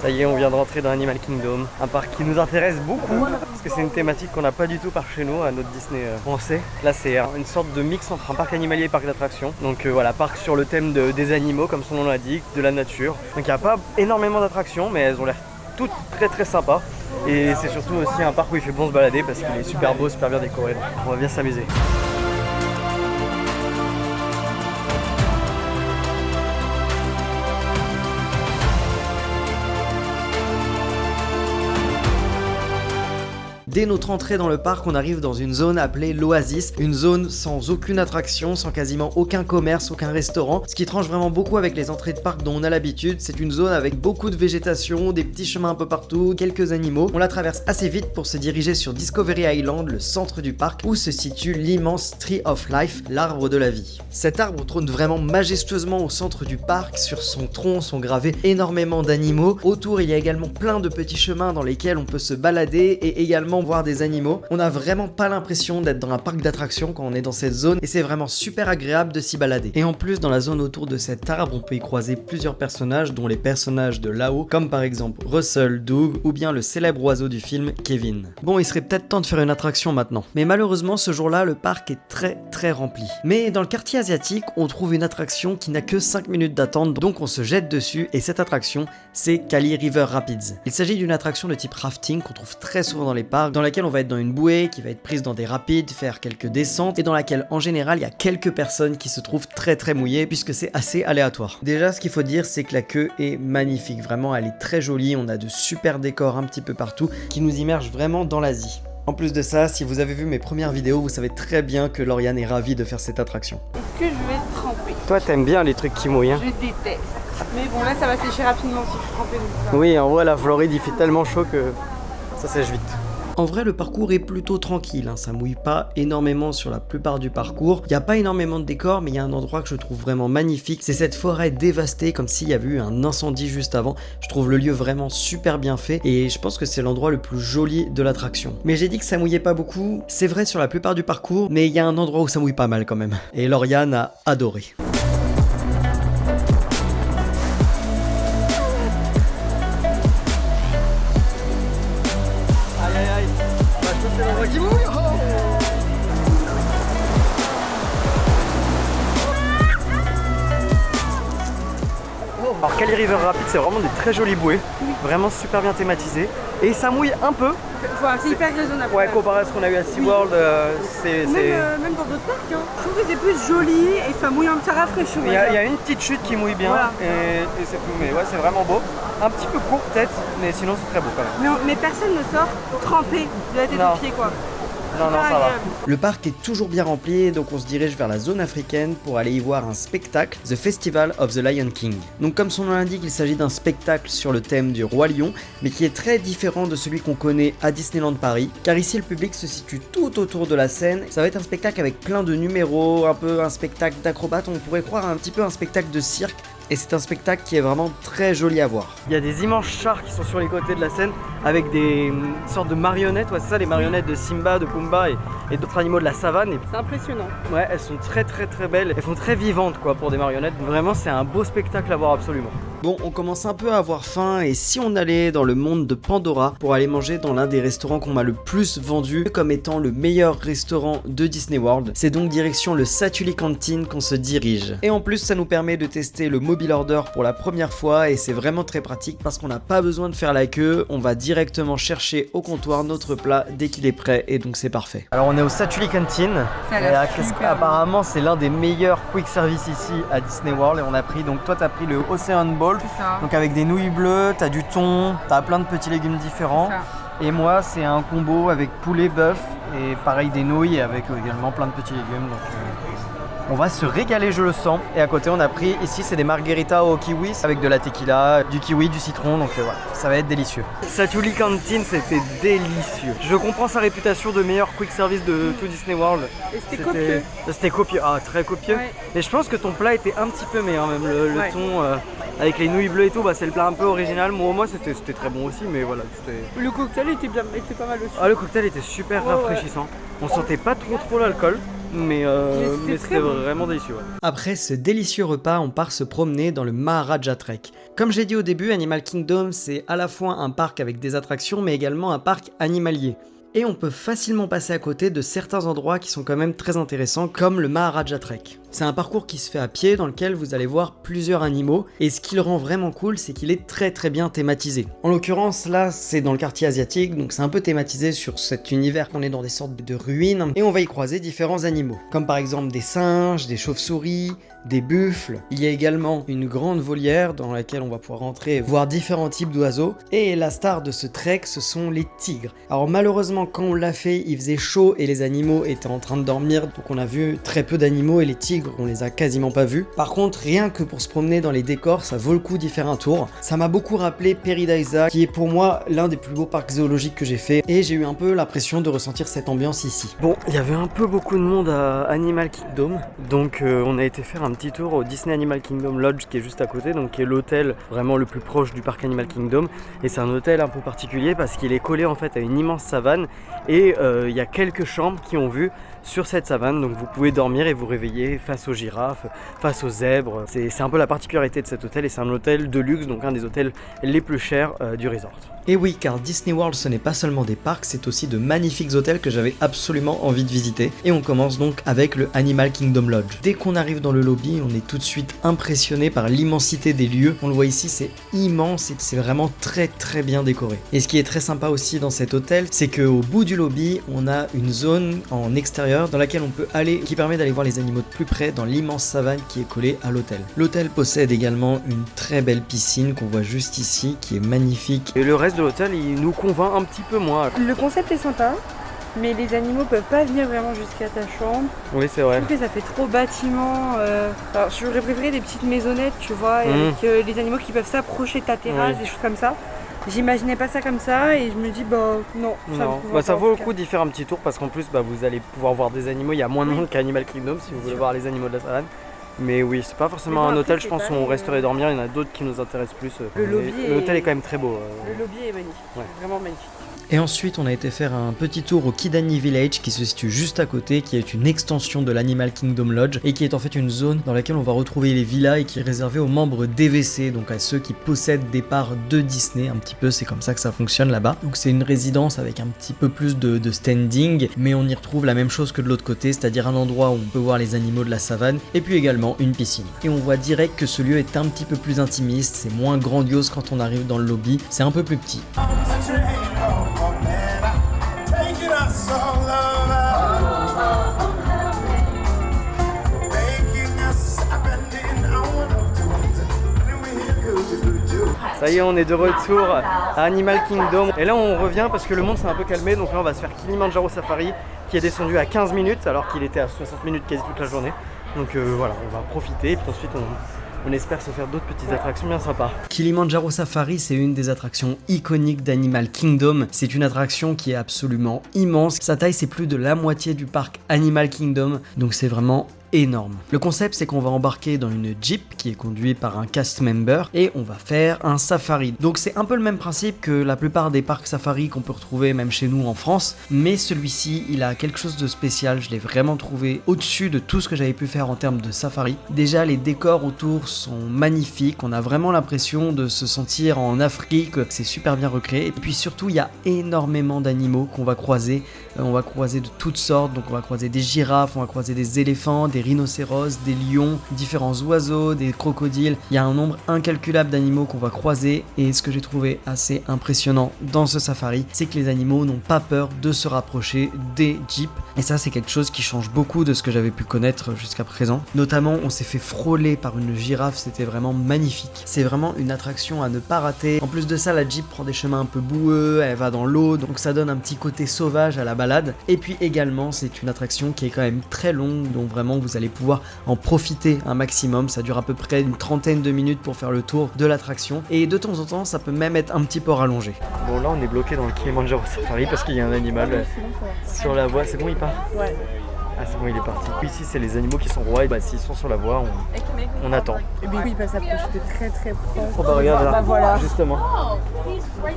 Ça y est, on vient de rentrer dans Animal Kingdom, un parc qui nous intéresse beaucoup parce que c'est une thématique qu'on n'a pas du tout par chez nous à notre Disney français. Là c'est une sorte de mix entre un parc animalier et parc d'attractions. Donc voilà, parc sur le thème des animaux comme son nom l'indique, de la nature. Donc il n'y a pas énormément d'attractions mais elles ont l'air toutes très sympas. Et c'est surtout aussi un parc où il fait bon se balader parce qu'il est super beau, super bien décoré. Donc on va bien s'amuser. Dès notre entrée dans le parc, on arrive dans une zone appelée l'Oasis, une zone sans aucune attraction, sans quasiment aucun commerce, aucun restaurant, ce qui tranche vraiment beaucoup avec les entrées de parc dont on a l'habitude. C'est une zone avec beaucoup de végétation, des petits chemins un peu partout, quelques animaux. On la traverse assez vite pour se diriger sur Discovery Island, le centre du parc, où se situe l'immense Tree of Life, l'arbre de la vie. Cet arbre trône vraiment majestueusement au centre du parc, sur son tronc sont gravés énormément d'animaux. Autour, il y a également plein de petits chemins dans lesquels on peut se balader et également voir des animaux. On n'a vraiment pas l'impression d'être dans un parc d'attractions quand on est dans cette zone et c'est vraiment super agréable de s'y balader. Et en plus, dans la zone autour de cet arbre, on peut y croiser plusieurs personnages, dont les personnages de là-haut, comme par exemple Russell, Doug ou bien le célèbre oiseau du film, Kevin. Bon, il serait peut-être temps de faire une attraction maintenant. Mais malheureusement, ce jour-là, le parc est très rempli. Mais dans le quartier asiatique, on trouve une attraction qui n'a que 5 minutes d'attente, donc on se jette dessus et cette attraction, c'est Kali River Rapids. Il s'agit d'une attraction de type rafting qu'on trouve très souvent dans les parcs, dans laquelle on va être dans une bouée qui va être prise dans des rapides, faire quelques descentes et dans laquelle en général il y a quelques personnes qui se trouvent très mouillées puisque c'est assez aléatoire. Déjà, ce qu'il faut dire, c'est que la queue est magnifique, vraiment elle est très jolie, on a de super décors un petit peu partout qui nous immergent vraiment dans l'Asie. En plus de ça, si vous avez vu mes premières vidéos, vous savez très bien que Lauriane est ravie de faire cette attraction. Est-ce que je vais tremper? Toi t'aimes bien les trucs qui mouillent, hein? Je déteste. Mais bon, là ça va sécher rapidement si je trempais. Oui, en vrai la Floride il fait tellement chaud que ça sèche vite. En vrai, le parcours est plutôt tranquille, hein. Ça mouille pas énormément sur la plupart du parcours. Il n'y a pas énormément de décors, mais il y a un endroit que je trouve vraiment magnifique. C'est cette forêt dévastée, comme s'il y avait eu un incendie juste avant. Je trouve le lieu vraiment super bien fait et je pense que c'est l'endroit le plus joli de l'attraction. Mais j'ai dit que ça mouillait pas beaucoup. C'est vrai sur la plupart du parcours, mais il y a un endroit où ça mouille pas mal quand même. Et Lauriane a adoré. Alors Kali River Rapids, c'est vraiment des très jolies bouées, vraiment super bien thématisées et ça mouille un peu. Voilà, c'est hyper raisonnable. Ouais, comparé à ce qu'on a eu à SeaWorld, c'est... Même dans d'autres parcs, hein. Je trouve que c'est plus joli et ça mouille un peu, ça rafraîchit. Il y a une petite chute qui mouille bien, voilà. et c'est tout, mais ouais, c'est vraiment beau. Un petit peu court peut-être, mais sinon c'est très beau quand même. Mais personne ne sort trempé de la tête aux pieds, quoi. Non, ça va. Le parc est toujours bien rempli, donc on se dirige vers la zone africaine pour aller y voir un spectacle, The Festival of the Lion King. Donc comme son nom l'indique, il s'agit d'un spectacle sur le thème du roi lion, mais qui est très différent de celui qu'on connaît à Disneyland Paris, car ici le public se situe tout autour de la scène. Ça va être un spectacle avec plein de numéros, un peu un spectacle d'acrobates, on pourrait croire un petit peu un spectacle de cirque. Et c'est un spectacle qui est vraiment très joli à voir. Il y a des immenses chars qui sont sur les côtés de la scène avec des sortes de marionnettes, ouais c'est ça, les marionnettes de Simba, de Pumba et d'autres animaux de la savane. C'est impressionnant. Ouais, elles sont très belles, elles font très vivantes quoi pour des marionnettes. Vraiment c'est un beau spectacle à voir absolument. Bon, on commence un peu à avoir faim et si on allait dans le monde de Pandora pour aller manger dans l'un des restaurants qu'on m'a le plus vendu comme étant le meilleur restaurant de Disney World, c'est donc direction le Satuli Canteen qu'on se dirige. Et en plus ça nous permet de tester le mobile order pour la première fois et c'est vraiment très pratique parce qu'on n'a pas besoin de faire la queue, on va directement chercher au comptoir notre plat dès qu'il est prêt et donc c'est parfait. Alors on est au Satuli Canteen et apparemment c'est l'un des meilleurs quick service ici à Disney World et on a pris, donc toi t'as pris le Ocean Bowl, donc avec des nouilles bleues, t'as du thon, t'as plein de petits légumes différents. Et moi c'est un combo avec poulet, bœuf et pareil des nouilles avec également plein de petits légumes. Donc, on va se régaler, je le sens. Et à côté, on a pris, ici, c'est des margaritas au kiwi avec de la tequila, du kiwi, du citron. Donc voilà, ça va être délicieux. Satuli Canteen, c'était délicieux. Je comprends sa réputation de meilleur quick service de tout Disney World. Et c'était copieux. C'était copieux, très copieux. Ouais. Mais je pense que ton plat était un petit peu meilleur, même le thon avec les nouilles bleues et tout. Bah, c'est le plat un peu original. Moi, c'était très bon aussi, mais voilà. Le cocktail était pas mal aussi. Ah, le cocktail était super rafraîchissant. On sentait pas trop l'alcool. mais très c'était bon. vraiment délicieux. Ouais. Après ce délicieux repas, on part se promener dans le Maharaja Trek. Comme j'ai dit au début, Animal Kingdom, c'est à la fois un parc avec des attractions, mais également un parc animalier. Et on peut facilement passer à côté de certains endroits qui sont quand même très intéressants, comme le Maharaja Trek. C'est un parcours qui se fait à pied, dans lequel vous allez voir plusieurs animaux, et ce qui le rend vraiment cool, c'est qu'il est très très bien thématisé. En l'occurrence, là, c'est dans le quartier asiatique, donc c'est un peu thématisé sur cet univers qu'on est dans des sortes de ruines, et on va y croiser différents animaux, comme par exemple des singes, des chauves-souris, des buffles. Il y a également une grande volière dans laquelle on va pouvoir entrer et voir différents types d'oiseaux. Et la star de ce trek, ce sont les tigres. Alors malheureusement, quand on l'a fait, il faisait chaud et les animaux étaient en train de dormir, donc on a vu très peu d'animaux et les tigres, on les a quasiment pas vus. Par contre, rien que pour se promener dans les décors, ça vaut le coup d'y faire un tour. Ça m'a beaucoup rappelé Paradisa, qui est pour moi l'un des plus beaux parcs zoologiques que j'ai fait, et j'ai eu un peu l'impression de ressentir cette ambiance ici. Bon, il y avait un peu beaucoup de monde à Animal Kingdom, donc on a été faire un petit tour au Disney Animal Kingdom Lodge qui est juste à côté, donc qui est l'hôtel vraiment le plus proche du parc Animal Kingdom. Et c'est un hôtel un peu particulier parce qu'il est collé en fait à une immense savane et il y a quelques chambres qui ont vue sur cette savane, donc vous pouvez dormir et vous réveiller face aux girafes, face aux zèbres. C'est un peu la particularité de cet hôtel et c'est un hôtel de luxe, donc un des hôtels les plus chers du resort. Et oui, car Disney World ce n'est pas seulement des parcs, c'est aussi de magnifiques hôtels que j'avais absolument envie de visiter. Et on commence donc avec le Animal Kingdom Lodge. Dès qu'on arrive dans le lobby, on est tout de suite impressionné par l'immensité des lieux. On le voit ici, c'est immense et c'est vraiment très très bien décoré. Et ce qui est très sympa aussi dans cet hôtel, c'est qu'au bout du lobby, on a une zone en extérieur dans laquelle on peut aller, qui permet d'aller voir les animaux de plus près dans l'immense savane qui est collée à l'hôtel. L'hôtel possède également une très belle piscine qu'on voit juste ici, qui est magnifique. Et le reste de l'hôtel, il nous convainc un petit peu moins. Le concept est sympa, mais les animaux peuvent pas venir vraiment jusqu'à ta chambre. Oui, c'est vrai. Je trouve que ça fait trop bâtiment. Alors, j'aurais préféré des petites maisonnettes, tu vois, et avec les animaux qui peuvent s'approcher de ta terrasse, des choses comme ça. J'imaginais pas ça comme ça et je me dis bah non, ça vaut le coup d'y faire un petit tour parce qu'en plus vous allez pouvoir voir des animaux. Il y a moins de monde qu'à Animal Kingdom si vous voulez voir les animaux de la savane. Mais oui, c'est pas forcément un hôtel, je pense, où on resterait dormir. Il y en a d'autres qui nous intéressent plus. L'hôtel est quand même très beau. Le lobby est magnifique, vraiment magnifique. Et ensuite, on a été faire un petit tour au Kidani Village qui se situe juste à côté, qui est une extension de l'Animal Kingdom Lodge et qui est en fait une zone dans laquelle on va retrouver les villas et qui est réservée aux membres DVC, donc à ceux qui possèdent des parts de Disney. Un petit peu, c'est comme ça que ça fonctionne là-bas. Donc c'est une résidence avec un petit peu plus de standing, mais on y retrouve la même chose que de l'autre côté, c'est-à-dire un endroit où on peut voir les animaux de la savane et puis également une piscine. Et on voit direct que ce lieu est un petit peu plus intimiste, c'est moins grandiose quand on arrive dans le lobby, c'est un peu plus petit. Ça y est, on est de retour à Animal Kingdom. Et là, on revient parce que le monde s'est un peu calmé. Donc là, on va se faire Kilimanjaro Safari qui est descendu à 15 minutes alors qu'il était à 60 minutes quasi toute la journée. Donc voilà, on va profiter et puis ensuite on espère se faire d'autres petites attractions bien sympas. Kilimanjaro Safari, c'est une des attractions iconiques d'Animal Kingdom. C'est une attraction qui est absolument immense. Sa taille, c'est plus de la moitié du parc Animal Kingdom. Donc c'est vraiment énorme. Le concept, c'est qu'on va embarquer dans une Jeep qui est conduite par un cast member et on va faire un safari. Donc c'est un peu le même principe que la plupart des parcs safari qu'on peut retrouver même chez nous en France, mais celui-ci, il a quelque chose de spécial. Je l'ai vraiment trouvé au-dessus de tout ce que j'avais pu faire en termes de safari. Déjà, les décors autour sont magnifiques. On a vraiment l'impression de se sentir en Afrique. C'est super bien recréé. Et puis surtout, il y a énormément d'animaux qu'on va croiser. On va croiser de toutes sortes. Donc on va croiser des girafes, on va croiser des éléphants, des rhinocéros, des lions, différents oiseaux, des crocodiles. Il y a un nombre incalculable d'animaux qu'on va croiser et ce que j'ai trouvé assez impressionnant dans ce safari, c'est que les animaux n'ont pas peur de se rapprocher des jeeps et ça c'est quelque chose qui change beaucoup de ce que j'avais pu connaître jusqu'à présent. Notamment on s'est fait frôler par une girafe, c'était vraiment magnifique. C'est vraiment une attraction à ne pas rater. En plus de ça, la jeep prend des chemins un peu boueux, elle va dans l'eau, donc ça donne un petit côté sauvage à la balade. Et puis également c'est une attraction qui est quand même très longue, donc vraiment vous allez pouvoir en profiter un maximum. Ça dure à peu près une trentaine de minutes pour faire le tour de l'attraction et de temps en temps ça peut même être un petit peu rallongé. Bon là on est bloqué dans le Kilimanjaro Safari parce qu'il y a un animal sur la voie. C'est bon, il part? Ouais. Ah c'est bon, il est parti. Ici c'est les animaux qui sont rois et s'ils sont sur la voie on attend. Et bien oui, ils peuvent s'approcher de très très proche. Oh bah regarde là, voilà. justement.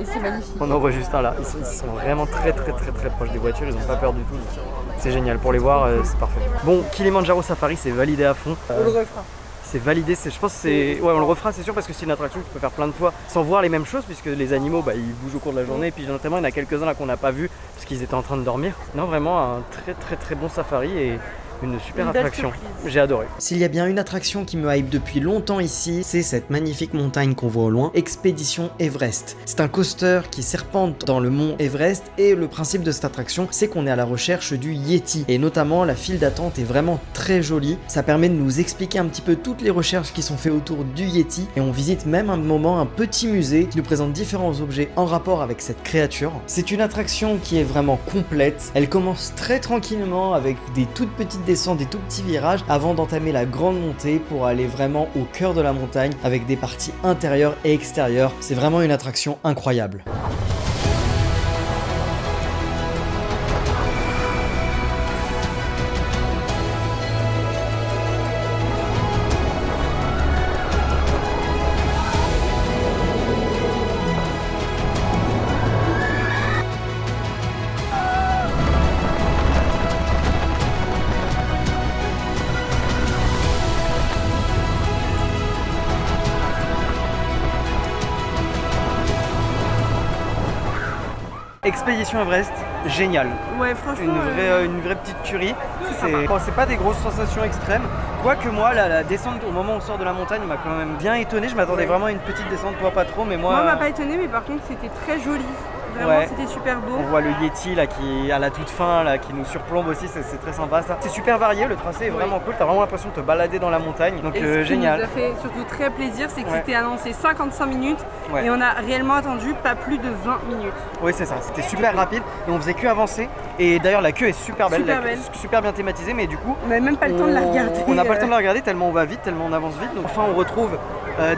Et Et c'est magnifique. On en voit juste un là. Ils sont vraiment très proches des voitures, ils ont pas peur du tout. C'est génial, pour les voir, c'est parfait. Bon, Kilimanjaro Safari, c'est validé à fond. On le refera. C'est validé, je pense que c'est... Ouais, on le refera, c'est sûr, parce que c'est une attraction que tu peux faire plein de fois sans voir les mêmes choses, puisque les animaux, bah, ils bougent au cours de la journée, et puis notamment, il y en a quelques-uns là qu'on n'a pas vu, parce qu'ils étaient en train de dormir. Non, vraiment, un très bon safari, et une super attraction. J'ai adoré. S'il y a bien une attraction qui me hype depuis longtemps ici, c'est cette magnifique montagne qu'on voit au loin, Expédition Everest. C'est un coaster qui serpente dans le mont Everest et le principe de cette attraction, c'est qu'on est à la recherche du Yeti. Et notamment, la file d'attente est vraiment très jolie. Ça permet de nous expliquer un petit peu toutes les recherches qui sont faites autour du Yeti et on visite même un moment un petit musée qui nous présente différents objets en rapport avec cette créature. C'est une attraction qui est vraiment complète. Elle commence très tranquillement avec des toutes petites descend des tout petits virages avant d'entamer la grande montée pour aller vraiment au cœur de la montagne avec des parties intérieures et extérieures. C'est vraiment une attraction incroyable. Expédition Everest, génial. Ouais, franchement. Une vraie petite tuerie. C'est pas des grosses sensations extrêmes. Quoique moi, la descente au moment où on sort de la montagne m'a quand même bien étonné. Je m'attendais vraiment à une petite descente, toi pas trop, mais moi. Moi, m'a pas étonné, mais par contre, c'était très joli. Vraiment, ouais. C'était super beau. On voit le Yeti là qui à la toute fin là qui nous surplombe aussi, c'est très sympa ça. C'est super varié, le tracé est vraiment cool. T'as vraiment l'impression de te balader dans la montagne, donc et génial. Ce qui nous a fait surtout très plaisir, c'est que c'était annoncé 55 minutes et on a réellement attendu pas plus de 20 minutes. Oui, c'est ça. C'était super rapide et on faisait que avancer. Et d'ailleurs la queue est super belle, super bien thématisée, mais du coup on n'a même pas le temps de la regarder. On n'a pas le temps de la regarder tellement on va vite, tellement on avance vite. Donc enfin on retrouve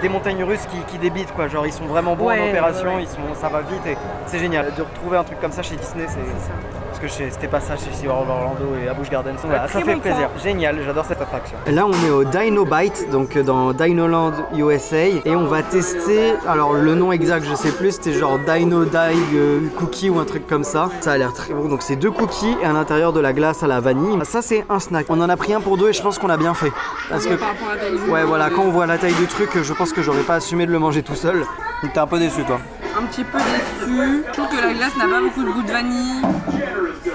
des montagnes russes qui débitent quoi. Genre ils sont vraiment bons en opération, ça va vite et c'est génial de retrouver un truc comme ça chez Disney, c'est ça. Parce que c'était pas ça chez SeaWorld Orlando et à Busch Gardens. Voilà, ça fait plaisir. Génial, j'adore cette attraction. Là on est au Dino Bite, donc dans Dinoland USA, et on va tester, alors le nom exact je sais plus, c'était genre Dino Dig Cookie ou un truc comme ça. Ça a l'air très bon, donc c'est 2 cookies et à l'intérieur de la glace à la vanille. Ça c'est un snack. On en a pris un pour 2 et je pense qu'on a bien fait. Parce que ouais voilà, quand on voit la taille du truc, je pense que j'aurais pas assumé de le manger tout seul. Donc t'es un peu déçu toi? Un petit peu déçu. Je trouve que la glace n'a pas beaucoup de goût de vanille.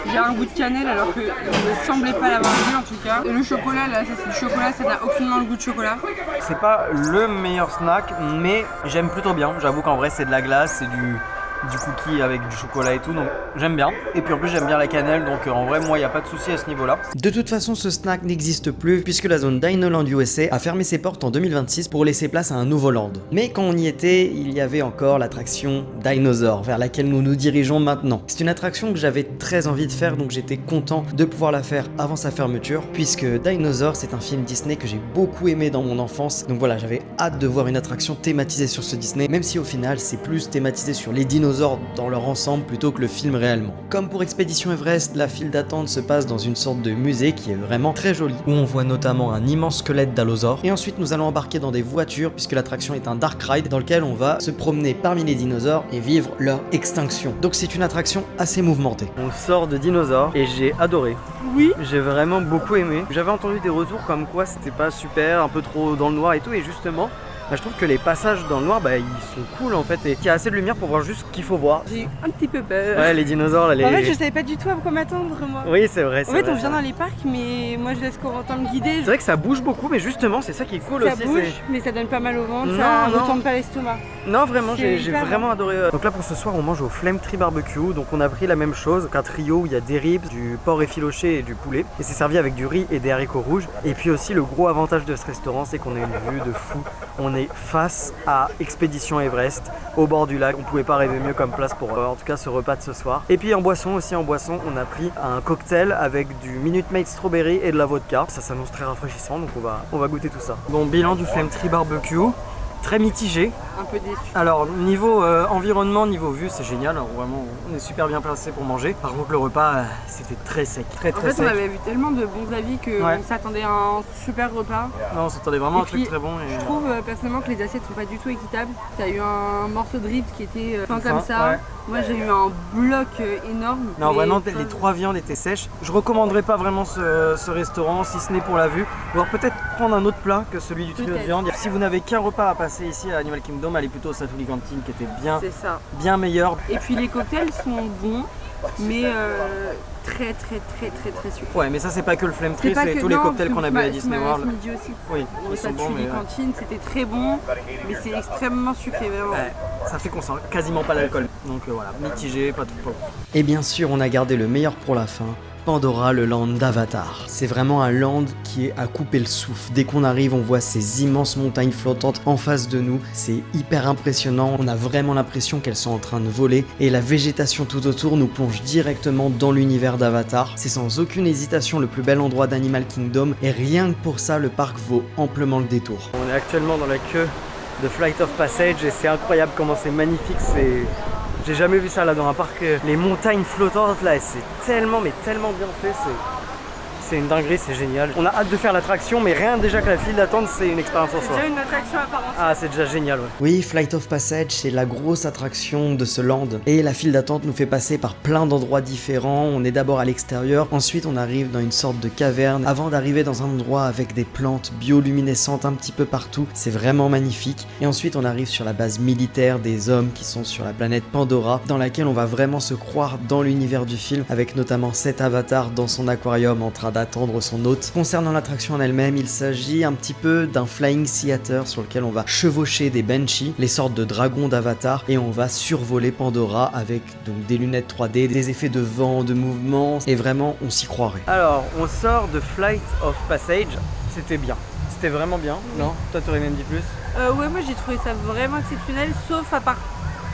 Il y a un goût de cannelle alors qu'il ne semblait pas l'avoir vu en tout cas. Et le chocolat là, ça c'est du chocolat, ça n'a aucunement le goût de chocolat. C'est pas le meilleur snack, mais j'aime plutôt bien. J'avoue qu'en vrai c'est de la glace, c'est du cookie avec du chocolat et tout, donc j'aime bien. Et puis en plus j'aime bien la cannelle, donc en vrai moi il n'y a pas de souci à ce niveau là. De toute façon ce snack n'existe plus puisque la zone Dinoland USA a fermé ses portes en 2026 pour laisser place à un nouveau land. Mais quand on y était, il y avait encore l'attraction Dinosaur vers laquelle nous nous dirigeons maintenant. C'est une attraction que j'avais très envie de faire, donc j'étais content de pouvoir la faire avant sa fermeture puisque Dinosaur c'est un film Disney que j'ai beaucoup aimé dans mon enfance. Donc voilà, j'avais hâte de voir une attraction thématisée sur ce Disney, même si au final c'est plus thématisé sur les dinosaures dans leur ensemble plutôt que le film réellement. Comme pour Expédition Everest, la file d'attente se passe dans une sorte de musée qui est vraiment très joli, où on voit notamment un immense squelette d'allosaure, et ensuite nous allons embarquer dans des voitures puisque l'attraction est un dark ride dans lequel on va se promener parmi les dinosaures et vivre leur extinction. Donc c'est une attraction assez mouvementée. On sort de dinosaures et j'ai adoré. Oui. J'ai vraiment beaucoup aimé. J'avais entendu des retours comme quoi c'était pas super, un peu trop dans le noir et tout, et justement je trouve que les passages dans le noir, ils sont cool en fait, et qu'il y a assez de lumière pour voir juste ce qu'il faut voir. J'ai eu un petit peu peur. Ouais, les dinosaures là, En fait, je savais pas du tout à quoi m'attendre moi. Oui, c'est vrai. En fait, on vient dans les parcs, mais moi je laisse Corentin me guider. C'est vrai que ça bouge beaucoup, mais justement, c'est ça qui est cool aussi. Ça bouge, mais ça donne pas mal au ventre, ça ne tourne pas l'estomac. Non, vraiment, j'ai vraiment adoré. Donc là, pour ce soir, on mange au Flame Tree Barbecue. Donc on a pris la même chose, un trio où il y a des ribs, du porc effiloché et du poulet. Et c'est servi avec du riz et des haricots rouges. Et puis aussi, le gros avantage de ce restaurant, c'est qu'on a une vue de fou. On est face à Expédition Everest, au bord du lac. On pouvait pas rêver mieux comme place pour en tout cas ce repas de ce soir. Et puis en boisson aussi, on a pris un cocktail avec du Minute Maid Strawberry et de la vodka. Ça s'annonce très rafraîchissant, donc on va goûter tout ça. Bon, bilan du Flame Tree Barbecue. très mitigé. Un peu déçu. Alors niveau environnement, niveau vue, c'est génial, alors, vraiment on est super bien placé pour manger. Par contre le repas, c'était très sec, très En fait, sec. on avait vu tellement de bons avis qu'on s'attendait à un super repas. Non, on s'attendait vraiment à un Et puis, truc très bon. Et... Je trouve personnellement que les assiettes sont pas du tout équitables. T'as eu un morceau de ribs qui était fin comme ça. Ouais. Moi j'ai eu un bloc énorme. Non, vraiment, les 3 viandes étaient sèches. Je recommanderais pas vraiment ce restaurant, si ce n'est pour la vue. Ou alors peut-être prendre un autre plat que celui du trio de viande. Si vous n'avez qu'un repas à passer ici à Animal Kingdom, allez plutôt au Satuli Cantine qui était bien meilleur. Et puis les cocktails sont bons, mais très sucrés. Ouais, mais ça c'est pas que le Flame Tree, c'est tous les cocktails qu'on a bu à Disney World. Midi aussi. Oui, Au ils sont bons, Satuli Cantine, c'était très bon, mais c'est extrêmement sucré vraiment. Ouais, ça fait qu'on sent quasiment pas d'alcool. Donc voilà, mitigé, pas trop. Et bien sûr, on a gardé le meilleur pour la fin. Pandora, le land d'Avatar. C'est vraiment un land qui est à couper le souffle. Dès qu'on arrive, on voit ces immenses montagnes flottantes en face de nous. C'est hyper impressionnant. On a vraiment l'impression qu'elles sont en train de voler. Et la végétation tout autour nous plonge directement dans l'univers d'Avatar. C'est sans aucune hésitation le plus bel endroit d'Animal Kingdom. Et rien que pour ça, le parc vaut amplement le détour. On est actuellement dans la queue de Flight of Passage et c'est incroyable comment c'est magnifique. J'ai jamais vu ça là dans un parc. Les montagnes flottantes là, c'est tellement bien fait. C'est une dinguerie, c'est génial. On a hâte de faire l'attraction, mais rien déjà que la file d'attente, c'est une expérience en soi. C'est déjà une attraction à part entière. Ah, c'est déjà génial, ouais. Oui, Flight of Passage, c'est la grosse attraction de ce land. Et la file d'attente nous fait passer par plein d'endroits différents. On est d'abord à l'extérieur, ensuite on arrive dans une sorte de caverne, avant d'arriver dans un endroit avec des plantes bioluminescentes un petit peu partout. C'est vraiment magnifique. Et ensuite on arrive sur la base militaire des hommes qui sont sur la planète Pandora, dans laquelle on va vraiment se croire dans l'univers du film, avec notamment cet avatar dans son aquarium en train d'attendre son hôte. Concernant l'attraction en elle-même, il s'agit un petit peu d'un flying theater sur lequel on va chevaucher des banshees, les sortes de dragons d'Avatar, et on va survoler Pandora avec donc des lunettes 3D, des effets de vent, de mouvement, et vraiment on s'y croirait. Alors, on sort de Flight of Passage, c'était bien. C'était vraiment bien, non? Toi t'aurais même dit plus? Ouais, moi j'ai trouvé ça vraiment exceptionnel, sauf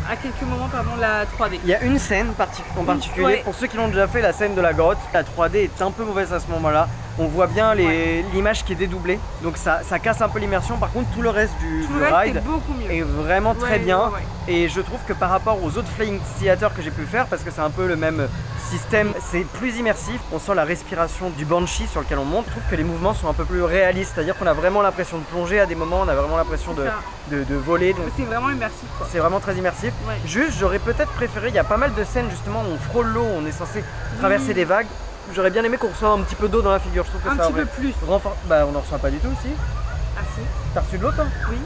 à quelques moments, pardon, la 3D. Il y a une scène en particulier, Ouais. pour ceux qui l'ont déjà fait, la scène de la grotte. La 3D est un peu mauvaise à ce moment-là. On voit bien l'image qui est dédoublée, donc ça casse un peu l'immersion. Par contre, tout le reste du ride est beaucoup mieux. est vraiment très bien. Ouais. Et je trouve que par rapport aux autres Flying Theater que j'ai pu faire, parce que c'est un peu le même système, c'est plus immersif. On sent la respiration du Banshee sur lequel on monte. Je trouve que les mouvements sont un peu plus réalistes, c'est-à-dire qu'on a vraiment l'impression de plonger à des moments, on a vraiment l'impression de voler. Donc c'est vraiment immersif, quoi. c'est vraiment très immersif. Ouais. Juste, j'aurais peut-être préféré, il y a pas mal de scènes justement où on frôle l'eau, on est censé traverser des vagues. J'aurais bien aimé qu'on reçoive un petit peu d'eau dans la figure, je trouve que Un ça petit aurait peu plus. Bah on n'en reçoit pas du tout ici. Ah si. T'as reçu de l'eau toi? Oui.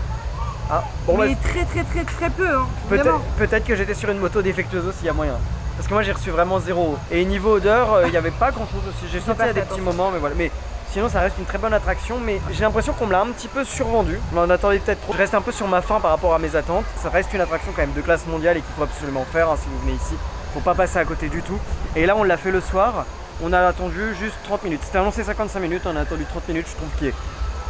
Ah bon Mais bah très peu, hein. Vraiment. peut-être que j'étais sur une moto défectueuse aussi, il y a moyen. Parce que moi j'ai reçu vraiment zéro. Et niveau odeur, il n'y avait pas grand chose aussi. J'ai senti à des petits moments, mais voilà. Mais sinon ça reste une très bonne attraction, mais j'ai l'impression qu'on me l'a un petit peu survendu. On en attendait peut-être trop. Je reste un peu sur ma faim par rapport à mes attentes. Ça reste une attraction quand même de classe mondiale et qu'il faut absolument faire hein, si vous venez ici. Faut pas passer à côté du tout. Et là on l'a fait le soir. On a attendu juste 30 minutes. C'était annoncé 55 minutes, on a attendu 30 minutes. Je trouve qu'il est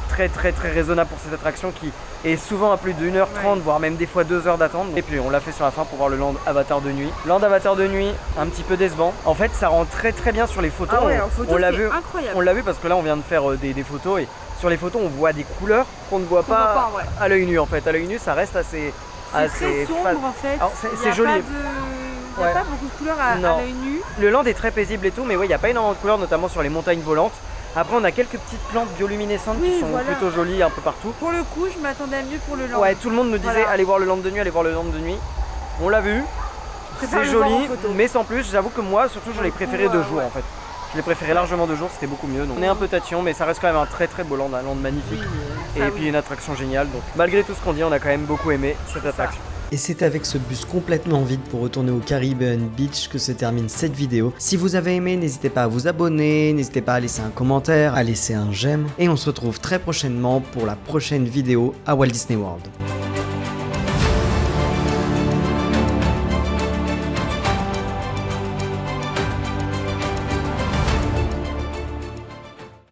très raisonnable pour cette attraction qui est souvent à plus de 1h30, voire même des fois 2 heures d'attente. Et puis on l'a fait sur la fin pour voir le land Avatar de nuit. Land Avatar de nuit, un petit peu décevant. En fait, ça rend très bien sur les photos. Ah ouais, en photo, on l'a c'est vu, incroyable. on l'a vu parce que là on vient de faire des photos et sur les photos on voit des couleurs qu'on ne voit pas à l'œil nu en fait. À l'œil nu ça reste assez très sombre en fait. Alors c'est joli. Il n'y a pas beaucoup de couleurs à l'œil nu. Le land est très paisible et tout, mais ouais, il n'y a pas énormément de couleurs, notamment sur les montagnes volantes. Après, on a quelques petites plantes bioluminescentes qui sont plutôt jolies un peu partout. Pour le coup, je m'attendais à mieux pour le land. Ouais, tout le monde me disait allez voir le land de nuit, allez voir le land de nuit. On l'a vu, c'est joli, mais sans plus. J'avoue que moi, surtout, je l'ai préféré de jour en fait. Je l'ai préféré largement de jour, c'était beaucoup mieux. Donc on est un peu tatillon, mais ça reste quand même un très beau land, un land magnifique. Et puis une attraction géniale. Donc malgré tout ce qu'on dit, on a quand même beaucoup aimé cette attraction. Et c'est avec ce bus complètement vide pour retourner au Caribbean Beach que se termine cette vidéo. Si vous avez aimé, n'hésitez pas à vous abonner, n'hésitez pas à laisser un commentaire, à laisser un j'aime. Et on se retrouve très prochainement pour la prochaine vidéo à Walt Disney World.